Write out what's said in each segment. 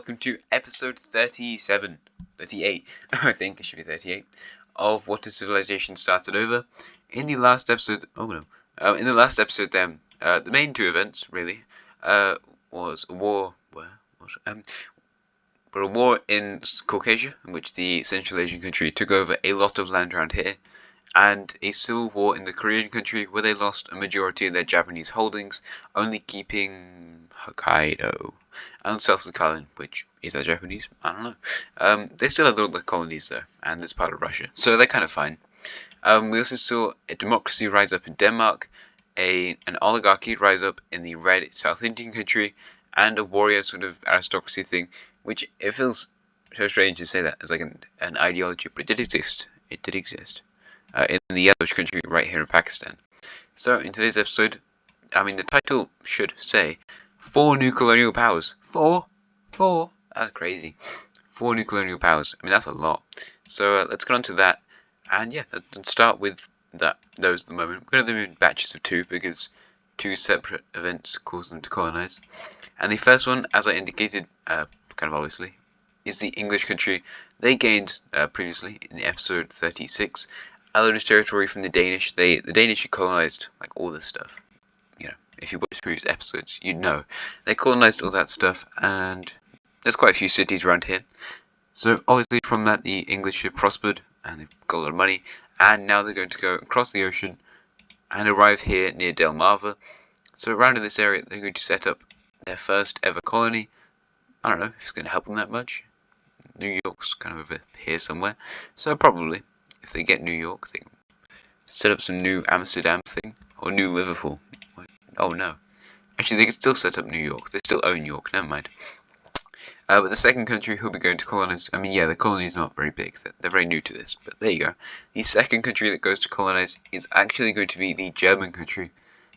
welcome to episode 38, I think it should be 38, of What is Civilization Started Over. In the last episode, the main two events, really, was a war, a war in Caucasia, in which the Central Asian country took over a lot of land around here, and a civil war in the Korean country where they lost a majority of their Japanese holdings, only keeping Hokkaido and South Sakhalin, which is that Japanese? I don't know. They still have all the colonies though, and it's part of Russia, so they're kind of fine. We also saw a democracy rise up in Denmark, an oligarchy rise up in the red South Indian country, and a warrior sort of aristocracy thing, which it feels so strange to say that as like an ideology, but it did exist. It did exist. In the yellowish country right here in Pakistan. So in today's episode, the title should say 4 new colonial powers. Four? That's crazy. 4 new colonial powers. That's a lot. So let's get on to that. And yeah, let's start with those at the moment. We're going to do them in batches of 2 because 2 separate events cause them to colonize. And the first one, as I indicated, kind of obviously, is the English country. They gained previously in episode 36 a lot of territory from the Danish. The Danish colonized like all this stuff. If you watch previous episodes, you'd know. They colonized all that stuff, and there's quite a few cities around here. So obviously from that the English have prospered, and they've got a lot of money, and now they're going to go across the ocean and arrive here near Delmarva. So around in this area they're going to set up their first ever colony. I don't know if it's going to help them that much. New York's kind of over here somewhere, so probably if they get New York, they can set up some new Amsterdam thing, or new Liverpool. Oh no. Actually, they could still set up New York. They still own York, never mind. But the second country who'll be going to colonize, the colony is not very big. They're very new to this, but there you go. The second country that goes to colonize is actually going to be the German country.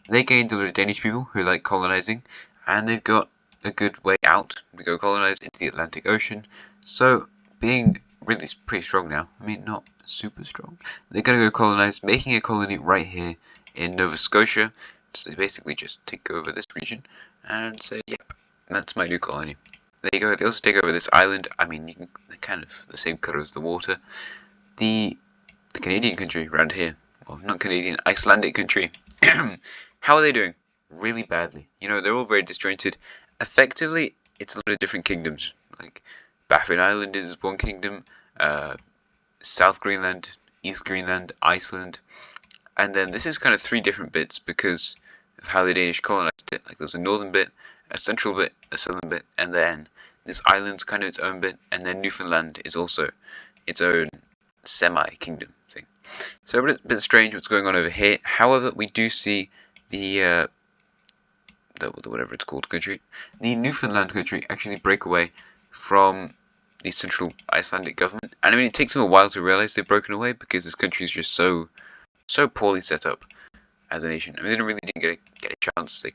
They gained a lot of Danish people who like colonizing, and they've got a good way out to go colonize into the Atlantic Ocean. So, being really pretty strong now, not super strong, they're going to go colonize, making a colony right here in Nova Scotia. So they basically just take over this region and say, yep, that's my new colony. There you go. They also take over this island. They're kind of the same colour as the water. The Canadian country around here, well, not Canadian, Icelandic country. How are they doing? Really badly. They're all very disjointed. Effectively, it's a lot of different kingdoms. Like, Baffin Island is one kingdom, South Greenland, East Greenland, Iceland, and then this is kind of 3 different bits because of how the Danish colonized it. Like, there's a northern bit, a central bit, a southern bit, and then this island's kind of its own bit, and then Newfoundland is also its own semi-kingdom thing. So a bit strange what's going on over here. However, we do see the whatever it's called country, the Newfoundland country, actually break away from the central Icelandic government. And it takes them a while to realize they've broken away because this country is just so poorly set up as a nation. They didn't get a chance. They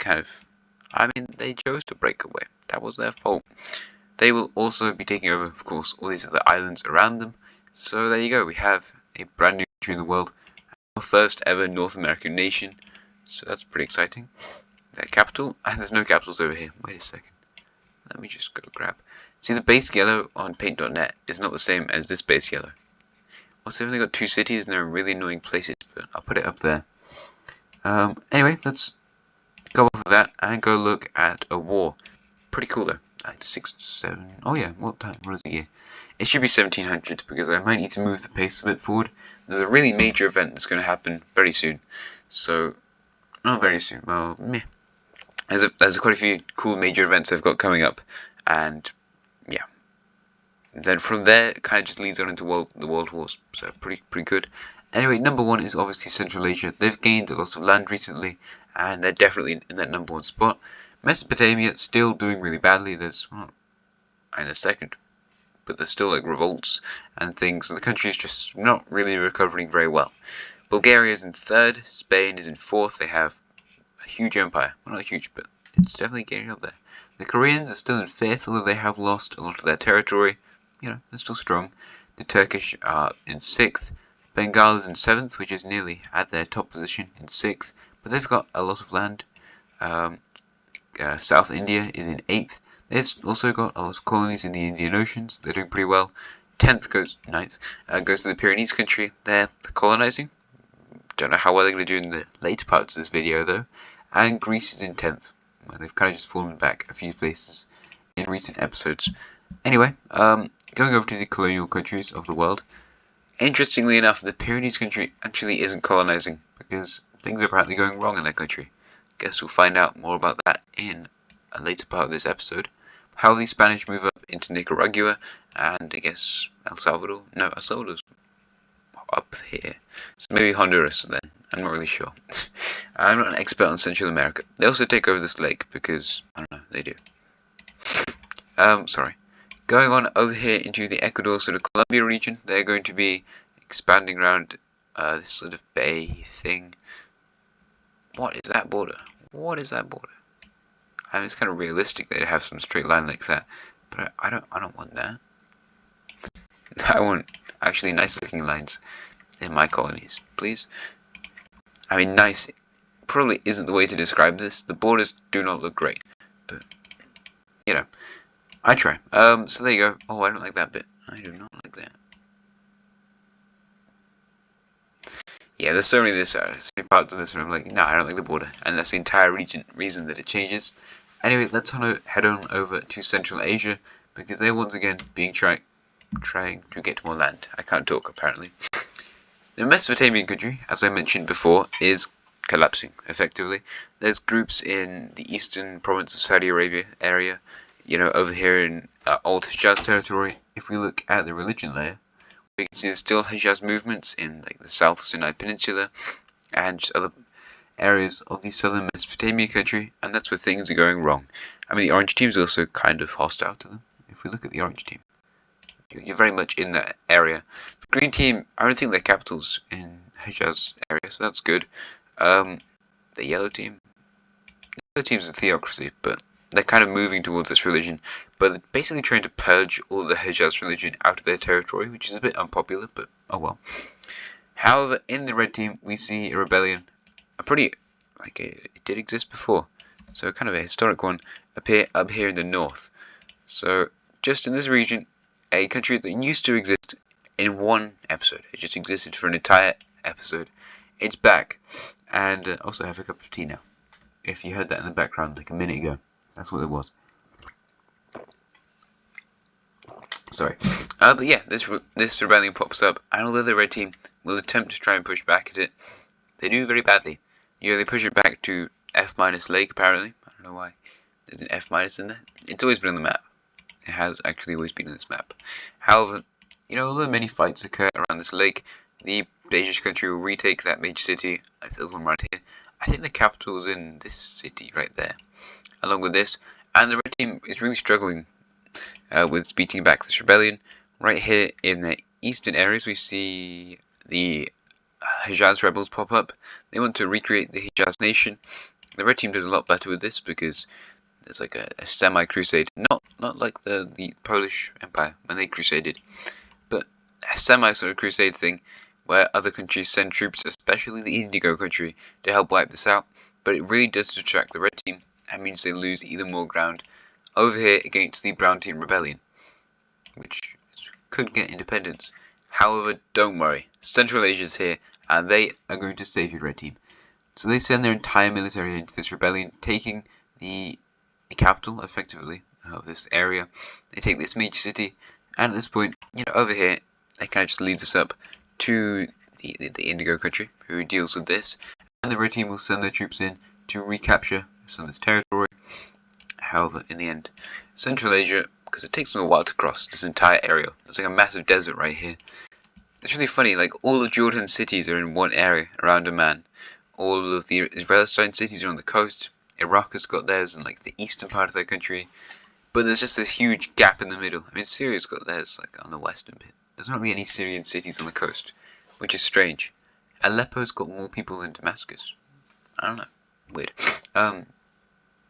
they chose to break away. That was their fault. They will also be taking over, of course, all these other islands around them. So there you go. We have a brand new country in the world, our first ever North American nation. So that's pretty exciting. Their capital, and there's no capitals over here. Wait a second. Let me just go grab. See, the base yellow on paint.net is not the same as this base yellow. Also, they've only got 2 cities and they're in really annoying places, but I'll put it up there. Anyway, let's go off of that and go look at a war. Pretty cool though. Like 6, 7. Oh yeah, what is the year? It should be 1700 because I might need to move the pace a bit forward. There's a really major event that's going to happen very soon. So, not very soon. Well, meh. There's quite a few cool major events I've got coming up, and yeah. Then from there, it kind of just leads on into the world wars. So pretty good. Anyway, number 1 is obviously Central Asia. They've gained a lot of land recently, and they're definitely in that number 1 spot. Mesopotamia still doing really badly. There's they're second, but there's still like revolts and things. So the country is just not really recovering very well. Bulgaria is in 3rd. Spain is in 4th. They have a huge empire. Well, not huge, but it's definitely getting up there. The Koreans are still in 5th, although they have lost a lot of their territory. They're still strong. The Turkish are in 6th. Bengal is in 7th, which is nearly at their top position in 6th, but they've got a lot of land. South India is in 8th. It's also got a lot of colonies in the Indian Oceans. They're doing pretty well. 10th goes to the Pyrenees country. They're colonizing. Don't know how well they're going to do in the later parts of this video though. And Greece is in 10th. Well, they've kind of just fallen back a few places in recent episodes. Anyway, going over to the colonial countries of the world. Interestingly enough, the Pyrenees country actually isn't colonizing because things are apparently going wrong in that country. Guess we'll find out more about that in a later part of this episode. How the Spanish move up into Nicaragua and I guess El Salvador. No, El Salvador's up here. So maybe Honduras then. I'm not really sure. I'm not an expert on Central America. They also take over this lake because, I don't know, they do. Sorry. Going on over here into the Ecuador sort of Colombia region, they're going to be expanding around this sort of bay thing. What is that border? What is that border? I mean, it's kind of realistic that they have some straight line like that, but I don't want that. I want actually nice looking lines in my colonies, please. I mean, nice probably isn't the way to describe this. The borders do not look great, but you know, I try. So there you go. Oh, I don't like that bit. I do not like that. Yeah, there's so many parts of this where I'm like, no, I don't like the border, and that's the entire reason that it changes. Anyway, let's head on over to Central Asia because they're once again trying to get more land. I can't talk apparently. The Mesopotamian country, as I mentioned before, is collapsing effectively. There's groups in the eastern province of Saudi Arabia area, you know, over here in old Hijaz territory. If we look at the religion layer, we can see there's still Hijaz movements in like the South Sinai Peninsula and just other areas of the southern Mesopotamia country, and that's where things are going wrong. I mean, the orange team is also kind of hostile to them. If we look at the orange team, you're very much in that area. The green team, I don't think their capital's in Hijaz area, so that's good. The yellow team's a theocracy, but they're kind of moving towards this religion, but they're basically trying to purge all the Hijaz religion out of their territory, which is a bit unpopular, but oh well. However, in the red team, we see a rebellion, it did exist before, so kind of a historic one, appear up here in the north. So, just in this region, a country that used to exist in one episode, it just existed for an entire episode, it's back, and also have a cup of tea now. If you heard that in the background like a minute ago, that's what it was. Sorry. But yeah, this rebellion pops up, and although the red team will attempt to try and push back at it, they do very badly. You know, they push it back to F- lake, apparently. I don't know why there's an F- in there. It's always been on the map. It has actually always been on this map. However, you know, although many fights occur around this lake, the Asian country will retake that major city. It's the one right here. I think the capital is in this city right there. Along with this, and the red team is really struggling with beating back this rebellion. Right here in the eastern areas, we see the Hijaz rebels pop up. They want to recreate the Hijaz nation. The red team does a lot better with this because there's like a semi-crusade, not like the Polish Empire when they crusaded, but a semi sort of crusade thing where other countries send troops, especially the Indigo country, to help wipe this out. But it really does distract the red team and means they lose even more ground over here against the brown team rebellion, which could get independence. However, don't worry, Central Asia's here, and they are going to save your red team. So they send their entire military into this rebellion, taking the capital, effectively, of this area. They take this major city, and at this point, you know, over here, they kind of just lead this up to the Indigo country, who deals with this, and the red team will send their troops in to recapture some of this territory. However, in the end, Central Asia, because it takes them a while to cross this entire area, there's like a massive desert right here. It's really funny, like all of Jordan's cities are in one area around Amman. All of the Israeli cities are on the coast. Iraq has got theirs in like the eastern part of their country. But there's just this huge gap in the middle. I mean, Syria's got theirs like on the western bit. There's not really any Syrian cities on the coast, which is strange. Aleppo's got more people than Damascus. I don't know. Weird.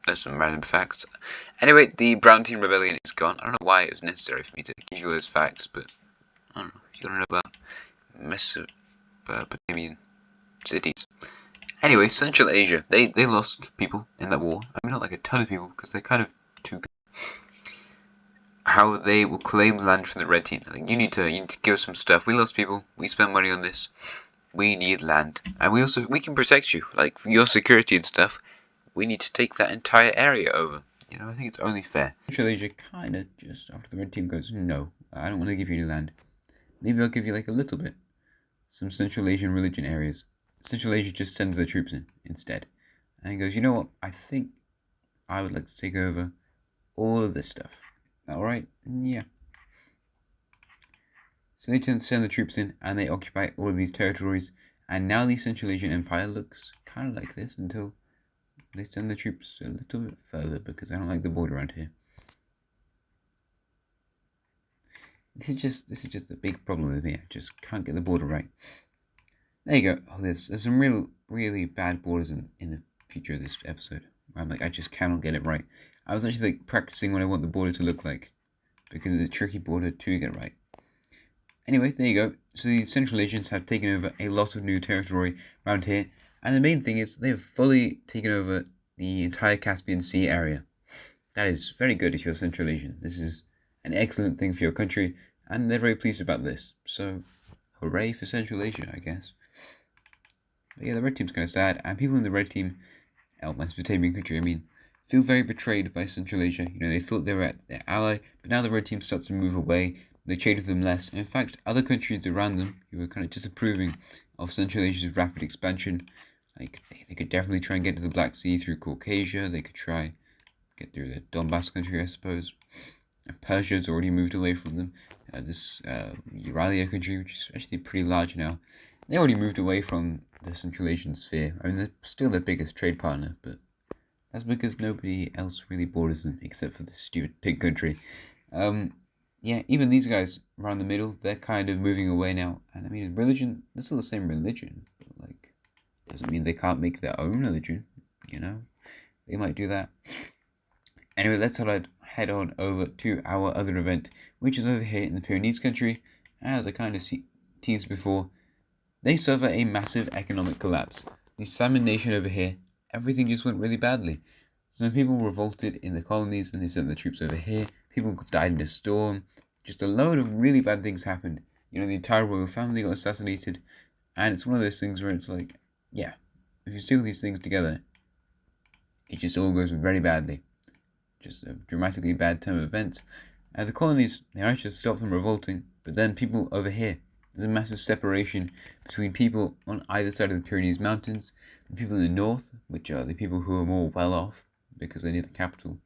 There's some random facts. Anyway, the brown team rebellion is gone. I don't know why it was necessary for me to give you those facts, but I don't know. If you want to know about Mesopotamian cities. Anyway, Central Asia, they lost people in that war. I mean, not like a ton of people, because they're kind of too good. how they will claim land from the red team. Like, you need to give us some stuff. We lost people. We spent money on this. We need land, and we can protect you, like for your security and stuff. We need to take that entire area over. You know, I think it's only fair. Central Asia kind of just after the red team goes, no, I don't want to give you any land. Maybe I'll give you like a little bit. Some Central Asian religion areas. Central Asia just sends their troops in instead. And he goes, you know what, I think I would like to take over all of this stuff. Alright? Yeah. So they send the troops in and they occupy all of these territories. And now the Central Asian Empire looks kind of like this until they send the troops a little bit further because I don't like the border around here. This is just a big problem with me. I just can't get the border right. There you go. Oh, there's some really bad borders in the future of this episode. I'm like, I just cannot get it right. I was actually like practicing what I want the border to look like because it's a tricky border to get right. Anyway, there you go. So the Central Asians have taken over a lot of new territory around here. And the main thing is they have fully taken over the entire Caspian Sea area. That is very good if you're Central Asian. This is an excellent thing for your country. And they're very pleased about this. So, hooray for Central Asia, I guess. But yeah, the red team's kind of sad. And people in the red team, Mesopotamian country, I mean, feel very betrayed by Central Asia. You know, they thought they were their ally. But now the red team starts to move away. They trade with them less. And in fact, other countries around them who were kind of disapproving of Central Asia's rapid expansion, like they could definitely try and get to the Black Sea through Caucasia. They could try get through the Donbass country, I suppose. And Persia's already moved away from them. This Euralia country, which is actually pretty large now, they already moved away from the Central Asian sphere. I mean, they're still their biggest trade partner, but that's because nobody else really borders them except for the stupid pig country. Yeah, even these guys around the middle, they're kind of moving away now. And I mean, religion, they're still the same religion, but like, doesn't mean they can't make their own religion, you know? They might do that. Anyway, let's head on over to our other event, which is over here in the Pyrenees country. As I kind of teased before, they suffer a massive economic collapse. The Salmon Nation over here, everything just went really badly. Some people revolted in the colonies and they sent the troops over here. People died in a storm. Just a load of really bad things happened. You know, the entire royal family got assassinated. And it's one of those things where it's like, yeah, if you steal these things together, it just all goes very badly. Just a dramatically bad turn of events. The colonies, they managed to stop them revolting. But then people over here, there's a massive separation between people on either side of the Pyrenees Mountains. The people in the north, which are the people who are more well off because they're near the capital.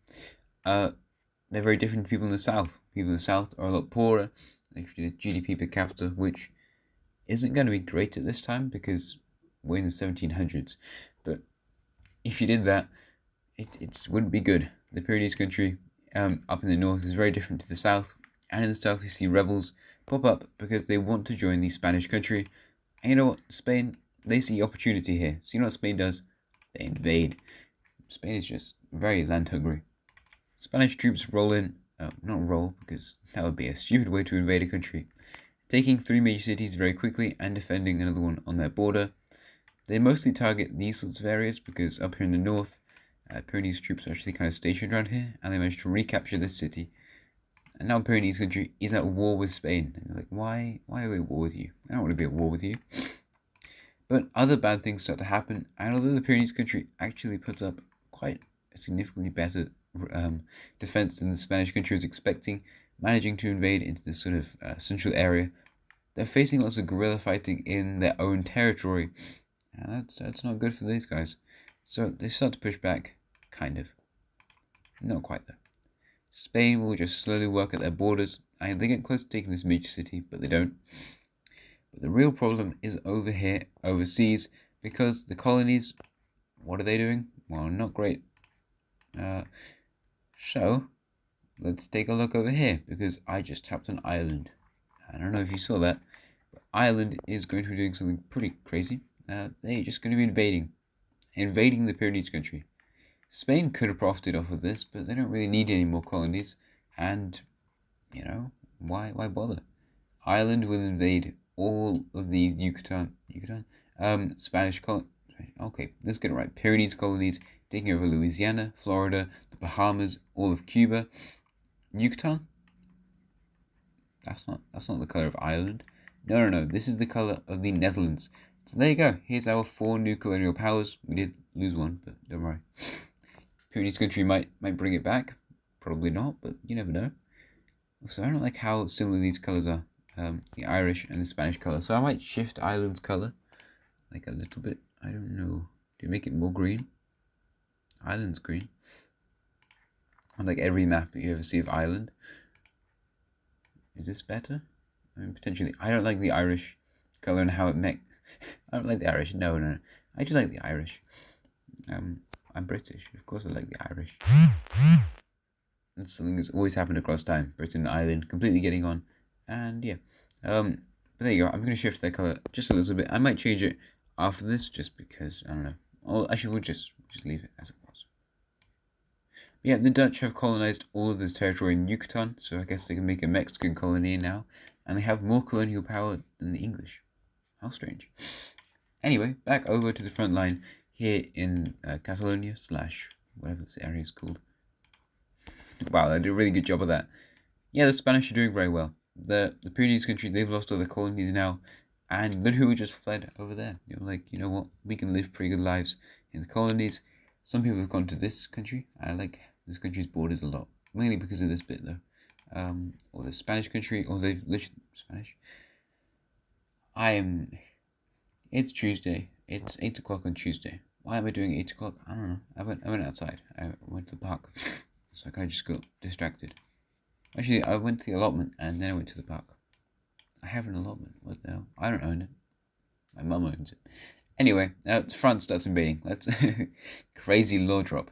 They're very different to people in the south. People in the south are a lot poorer. They have GDP per capita, which isn't going to be great at this time because we're in the 1700s. But if you did that, it wouldn't be good. The Pyrenees country up in the north is very different to the south. And in the south, you see rebels pop up because they want to join the Spanish country. And you know what? Spain, they see opportunity here. So you know what Spain does? They invade. Spain is just very land hungry. Spanish troops roll in, not roll because that would be a stupid way to invade a country, taking 3 major cities very quickly and defending another one on their border. They mostly target these sorts of areas because up here in the north, Pyrenees troops are actually kind of stationed around here and they managed to recapture this city. And now Pyrenees country is at war with Spain. And they're like, why are we at war with you? I don't want to be at war with you. But other bad things start to happen, and although the Pyrenees country actually puts up quite a significantly better defense than the Spanish country was expecting, managing to invade into this sort of central area, they're facing lots of guerrilla fighting in their own territory. And that's not good for these guys. So they start to push back, kind of. Not quite though. Spain will just slowly work at their borders, and they get close to taking this major city, but they don't. But the real problem is over here, overseas, because the colonies, what are they doing? Well, not great. So, let's take a look over here, because I just tapped on Ireland. I don't know if you saw that, but Ireland is going to be doing something pretty crazy. They're just going to be invading the Pyrenees country. Spain could have profited off of this, but they don't really need any more colonies, and, you know, why bother? Ireland will invade all of these Spanish colonies. Okay, let's get it right. Pyrenees colonies, taking over Louisiana, Florida, the Bahamas, all of Cuba. Yucatan? That's not the color of Ireland. No. This is the color of the Netherlands. So there you go. Here's our 4 new colonial powers. We did lose one, but don't worry. Pyrenees country might bring it back. Probably not, but you never know. So I don't like how similar these colors are. The Irish and the Spanish color. So I might shift Ireland's color like a little bit. I don't know. Do you make it more green? Ireland's green. Like every map that you ever see of Ireland. Is this better? I mean, potentially. I don't like the Irish color and how it I don't like the Irish. No. I do like the Irish. I'm British. Of course I like the Irish. That's something that's always happened across time. Britain and Ireland completely getting on. And yeah. But there you go. I'm going to shift that color just a little bit. I might change it after this just because, I don't know. Or actually, we'll just leave it as it was. But yeah, the Dutch have colonized all of this territory in Yucatan, so I guess they can make a Mexican colony now. And they have more colonial power than the English. How strange. Anyway, back over to the front line here in Catalonia / whatever this area is called. Wow, they did a really good job of that. Yeah, the Spanish are doing very well. The Pyrenees country, they've lost all their colonies now, and look who just fled over there. You know what, we can live pretty good lives in the colonies. Some people have gone to this country. I like this country's borders a lot, mainly because of this bit though. Or the Spanish country, or they've literally Spanish. It's Tuesday. It's 8 o'clock on Tuesday. Why am I doing 8 o'clock? I don't know. I went outside. I went to the park. So I kind of just got distracted. Actually, I went to the allotment and then I went to the park. I have an allotment. What the hell? I don't own it. My mum owns it. Anyway, France starts invading. Let's crazy law drop.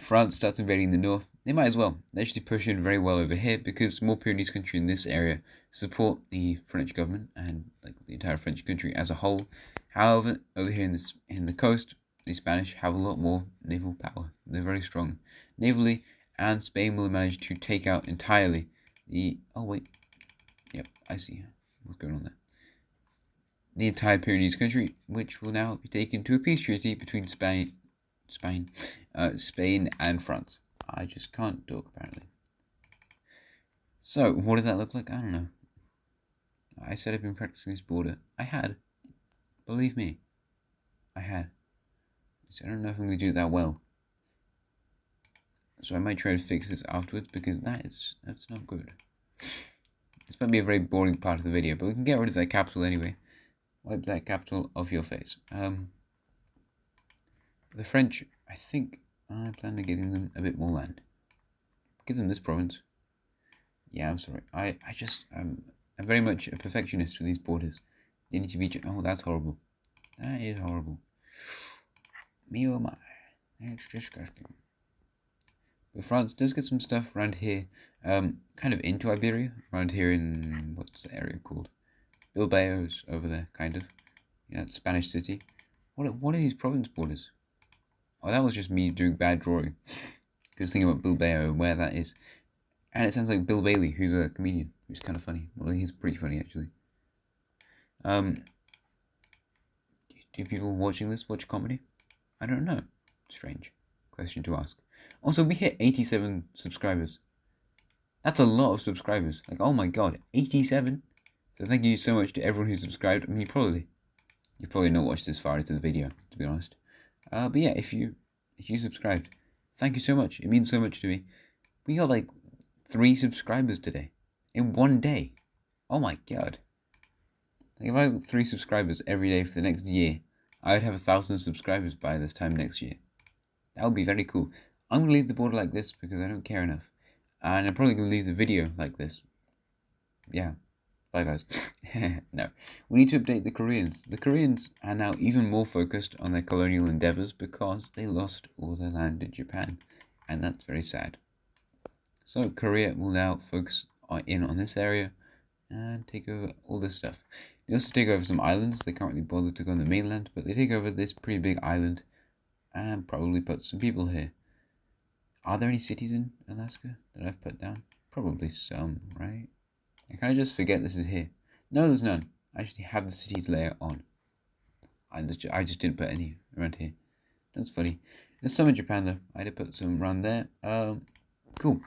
France starts invading the north. They might as well. They actually push in very well over here because more Pyrenees country in this area support the French government and like the entire French country as a whole. However, over here in the coast, the Spanish have a lot more naval power. They're very strong navally, and Spain will manage to take out entirely the... Oh, wait. Yep, I see what's going on there. The entire Pyrenees country, which will now be taken to a peace treaty between Spain and France. I just can't talk, apparently. So, what does that look like? I don't know. I said I've been practicing this border. I had. Believe me. I had. So I don't know if I'm going to do it that well. So I might try to fix this afterwards because that's not good. This might be a very boring part of the video, but we can get rid of that capital anyway. Wipe that capital off your face. The French, I think I plan on giving them a bit more land. Give them this province. Yeah, I'm sorry. I'm very much a perfectionist with these borders. They need to be... Oh, that's horrible. That is horrible. Me oh my. That's disgusting. But France does get some stuff around here, kind of into Iberia, around here in, what's the area called? Bilbao's over there, kind of. Yeah, that Spanish city. What are these province borders? Oh, that was just me doing bad drawing. Because thinking about Bilbao and where that is. And it sounds like Bill Bailey, who's a comedian, who's kind of funny. Well, he's pretty funny, actually. Do people watching this watch comedy? I don't know. Strange question to ask. Also, we hit 87 subscribers. That's a lot of subscribers. Like, oh my god, 87? So thank you so much to everyone who subscribed. I mean, you probably not watched this far into the video, to be honest. But yeah, if you subscribed, thank you so much. It means so much to me. We got like 3 subscribers today. In one day. Oh my god. Like, if I got 3 subscribers every day for the next year, I would have 1,000 subscribers by this time next year. That would be very cool. I'm going to leave the border like this because I don't care enough. And I'm probably going to leave the video like this. Yeah. Bye, guys. No. We need to update the Koreans. The Koreans are now even more focused on their colonial endeavors because they lost all their land in Japan. And that's very sad. So Korea will now focus in on this area and take over all this stuff. They also take over some islands. They can't really bother to go on the mainland, but they take over this pretty big island and probably put some people here. Are there any cities in Alaska that I've put down? Probably some, right? And can I just forget this is here? No, there's none. I actually have the cities layer on. I just didn't put any around here. That's funny. There's some in Japan though. I did put some around there. Cool.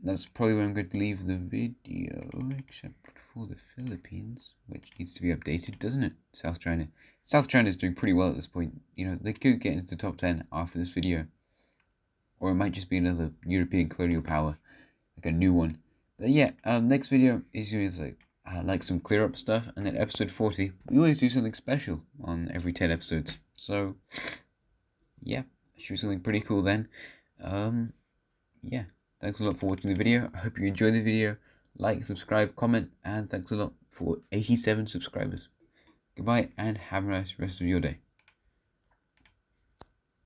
that's probably where I'm going to leave the video, except for the Philippines, which needs to be updated, doesn't it? South China. South China is doing pretty well at this point. You know, they could get into the top 10 after this video. Or it might just be another European colonial power, like a new one. But yeah, next video is like some clear up stuff, and then episode 40, we always do something special on every 10 episodes. So yeah, should be something pretty cool then. Yeah, thanks a lot for watching the video. I hope you enjoyed the video. Like, subscribe, comment, and thanks a lot for 87 subscribers. Goodbye and have a nice rest of your day.